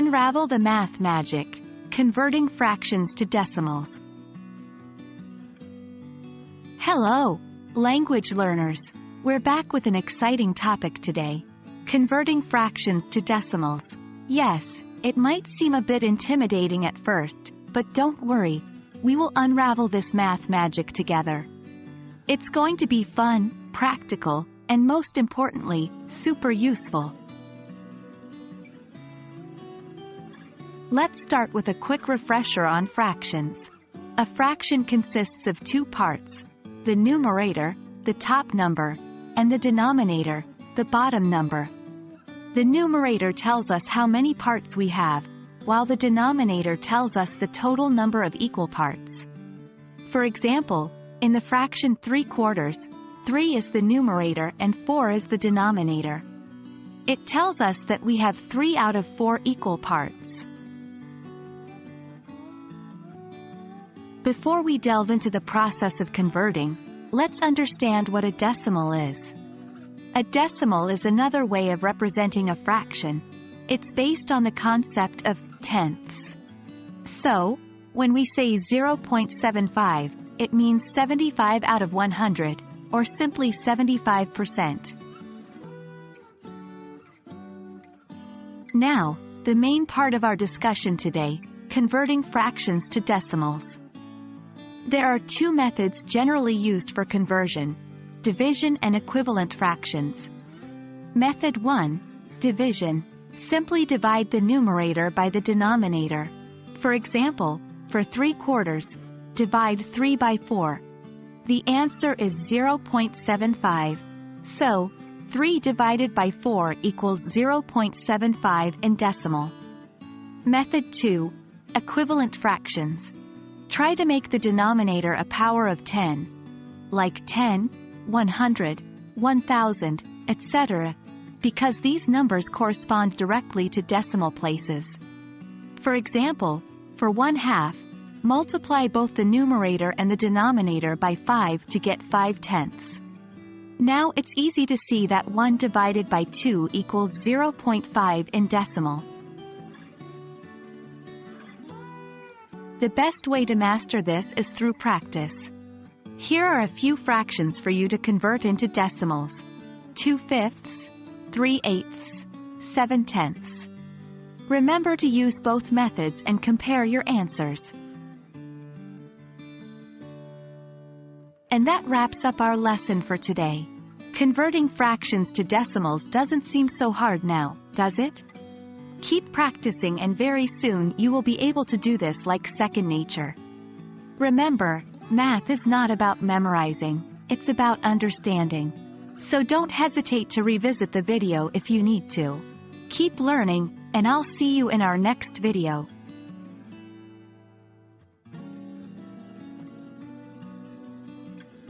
Unravel the Math Magic, converting fractions to decimals. Hello, language learners. We're back with an exciting topic today. Converting fractions to decimals. Yes, it might seem a bit intimidating at first, but don't worry. We will unravel this math magic together. It's going to be fun, practical, and most importantly, super useful. Let's start with a quick refresher on fractions. A fraction consists of two parts: the numerator, the top number, and the denominator, the bottom number. The numerator tells us how many parts we have, while the denominator tells us the total number of equal parts. For example, in the fraction 3/4, 3 is the numerator and 4 is the denominator. It tells us that we have 3 out of 4 equal parts. Before we delve into the process of converting, let's understand what a decimal is. A decimal is another way of representing a fraction. It's based on the concept of tenths. So, when we say 0.75, it means 75 out of 100, or simply 75%. Now, the main part of our discussion today, converting fractions to decimals. There are two methods generally used for conversion: division and equivalent fractions. Method 1, division. Simply divide the numerator by the denominator. For example, for 3/4, divide 3 by 4. The answer is 0.75. So, 3 divided by 4 equals 0.75 in decimal. Method 2, equivalent fractions. Try to make the denominator a power of 10, like 10, 100, 1000, etc., because these numbers correspond directly to decimal places. For example, for 1/2, multiply both the numerator and the denominator by 5 to get 5/10. Now it's easy to see that 1 divided by 2 equals 0.5 in decimal. The best way to master this is through practice. Here are a few fractions for you to convert into decimals: 2/5, 3/8, 7/10. Remember to use both methods and compare your answers. And that wraps up our lesson for today. Converting fractions to decimals doesn't seem so hard now, does it? Keep practicing and very soon you will be able to do this like second nature. Remember, math is not about memorizing, it's about understanding. So don't hesitate to revisit the video if you need to. Keep learning, and I'll see you in our next video.